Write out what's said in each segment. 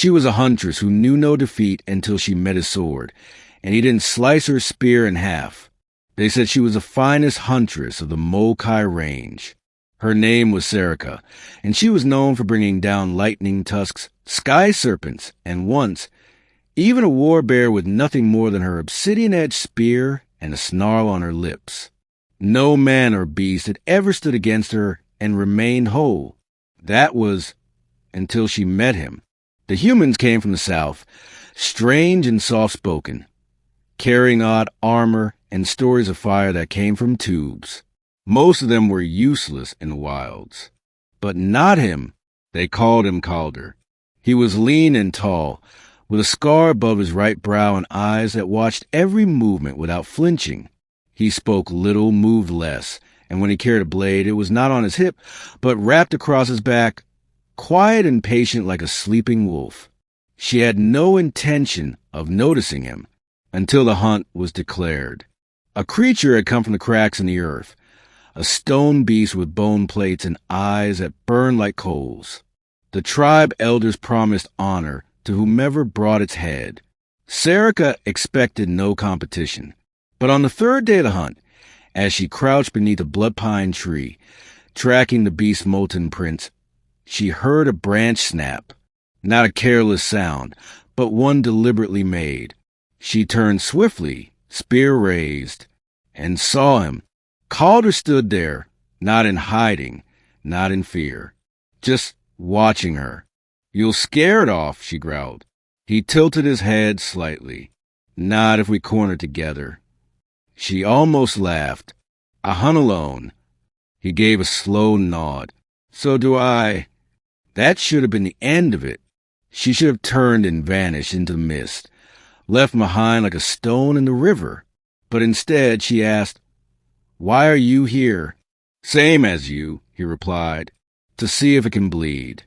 She was a huntress who knew no defeat until she met his sword, and he didn't slice her spear in half. They said she was the finest huntress of the Mokai range. Her name was Serika, and she was known for bringing down lightning tusks, sky serpents, and once, even a war bear with nothing more than her obsidian-edged spear and a snarl on her lips. No man or beast had ever stood against her and remained whole. That was until she met him. The humans came from the south, strange and soft-spoken, carrying odd armor and stories of fire that came from tubes. Most of them were useless in the wilds. But not him. They called him Calder. He was lean and tall, with a scar above his right brow and eyes that watched every movement without flinching. He spoke little, moved less, and when he carried a blade, it was not on his hip, but wrapped across his back, quiet and patient like a sleeping wolf. She had no intention of noticing him until the hunt was declared. A creature had come from the cracks in the earth, a stone beast with bone plates and eyes that burned like coals. The tribe elders promised honor to whomever brought its head. Serika expected no competition, but on the third day of the hunt, as she crouched beneath a blood pine tree, tracking the beast's molten prints, she heard a branch snap, not a careless sound, but one deliberately made. She turned swiftly, spear raised, and saw him. Calder stood there, not in hiding, not in fear, just watching her. "You'll scare it off," she growled. He tilted his head slightly. "Not if we corner together." She almost laughed. "I hunt alone." He gave a slow nod. "So do I." That should have been the end of it. She should have turned and vanished into the mist, left behind like a stone in the river. But instead she asked, "Why are you here?" "Same as you," he replied, "to see if it can bleed."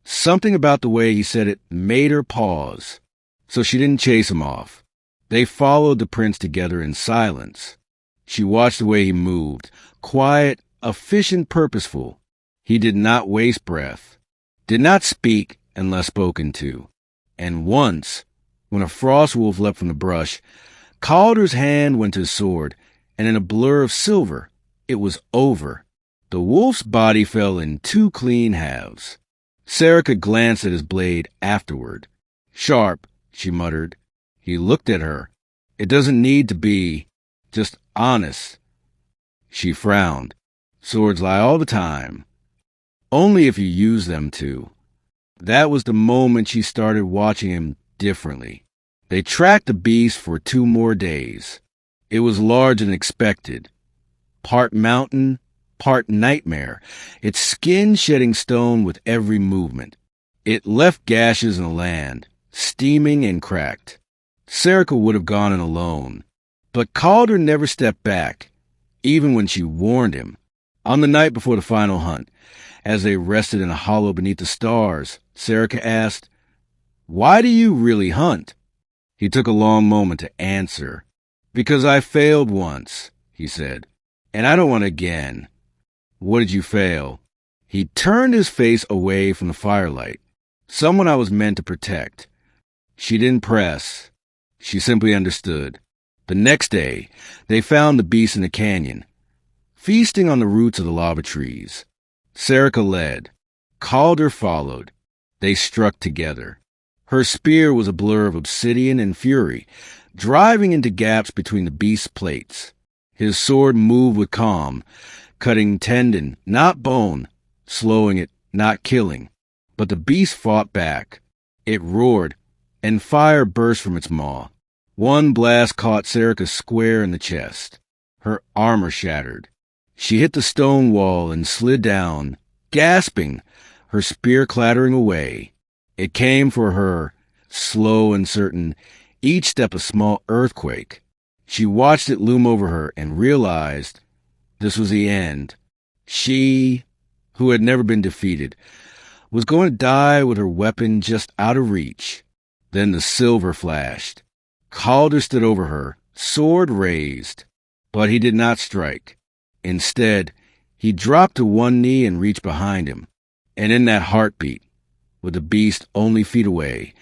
Something about the way he said it made her pause, so she didn't chase him off. They followed the prince together in silence. She watched the way he moved, quiet, efficient, purposeful. He did not waste breath, did not speak unless spoken to. And once, when a frost wolf leapt from the brush, Calder's hand went to his sword, and in a blur of silver, it was over. The wolf's body fell in two clean halves. Serika glanced at his blade afterward. "Sharp," she muttered. He looked at her. "It doesn't need to be. Just honest." She frowned. "Swords lie all the time. Only if you use them to." That was the moment she started watching him differently. They tracked the beast for 2 more days. It was larger than expected. Part mountain, part nightmare, its skin shedding stone with every movement. It left gashes in the land, steaming and cracked. Serika would have gone in alone, but Calder never stepped back, even when she warned him. On the night before the final hunt, as they rested in a hollow beneath the stars, Serika asked, "Why do you really hunt?" He took a long moment to answer. "Because I failed once," he said, "and I don't want again." "What did you fail?" He turned his face away from the firelight. "Someone I was meant to protect." She didn't press. She simply understood. The next day, they found the beast in the canyon, feasting on the roots of the lava trees. Serika led. Calder followed. They struck together. Her spear was a blur of obsidian and fury, driving into gaps between the beast's plates. His sword moved with calm, cutting tendon, not bone, slowing it, not killing. But the beast fought back. It roared, and fire burst from its maw. One blast caught Serika square in the chest. Her armor shattered. She hit the stone wall and slid down, gasping, her spear clattering away. It came for her, slow and certain, each step a small earthquake. She watched it loom over her and realized this was the end. She, who had never been defeated, was going to die with her weapon just out of reach. Then the silver flashed. Calder stood over her, sword raised, but he did not strike. Instead, he dropped to one knee and reached behind him. And in that heartbeat, with the beast only feet away.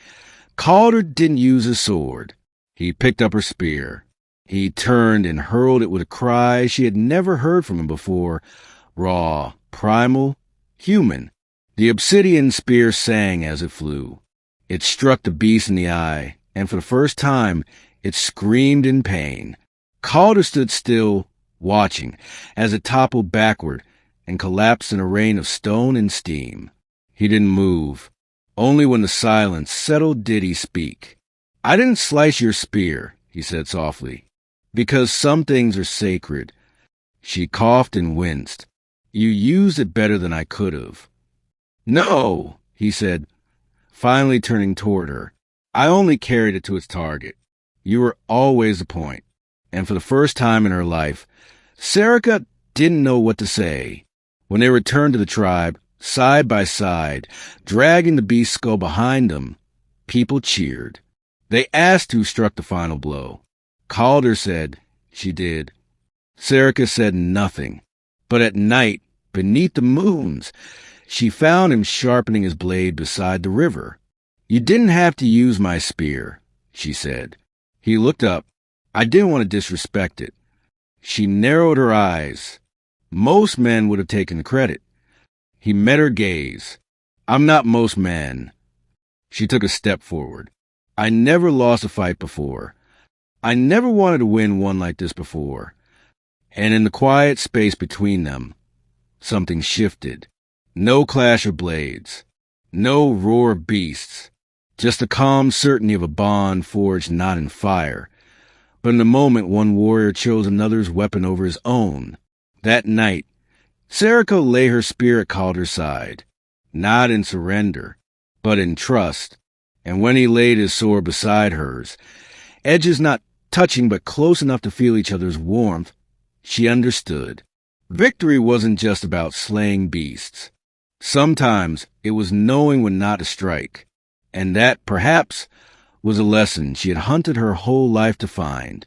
Calder didn't use his sword. He picked up her spear. He turned and hurled it with a cry she had never heard from him before. Raw, primal, human. The obsidian spear sang as it flew. It struck the beast in the eye, and for the first time, it screamed in pain. Calder stood still, watching, as it toppled backward and collapsed in a rain of stone and steam. He didn't move. Only when the silence settled did he speak. "I didn't slice your spear," he said softly, "because some things are sacred." She coughed and winced. "You used it better than I could have." "No," he said, finally turning toward her. "I only carried it to its target. You were always the point." And for the first time in her life, Serika didn't know what to say. When they returned to the tribe, side by side, dragging the beast's skull behind them, people cheered. They asked who struck the final blow. Calder said she did. Serika said nothing. But at night, beneath the moons, she found him sharpening his blade beside the river. "You didn't have to use my spear," she said. He looked up. "I didn't want to disrespect it." She narrowed her eyes. Most men would have taken the credit. He met her gaze. "I'm not most men." She took a step forward. "I never lost a fight before. I never wanted to win one like this before." And in the quiet space between them, something shifted. No clash of blades. No roar of beasts. Just the calm certainty of a bond forged not in fire. But in the moment, one warrior chose another's weapon over his own. That night, Serika lay her spear at Calder's side, not in surrender, but in trust. And when he laid his sword beside hers, edges not touching but close enough to feel each other's warmth, she understood. Victory wasn't just about slaying beasts. Sometimes it was knowing when not to strike. And that, perhaps, was a lesson she had hunted her whole life to find.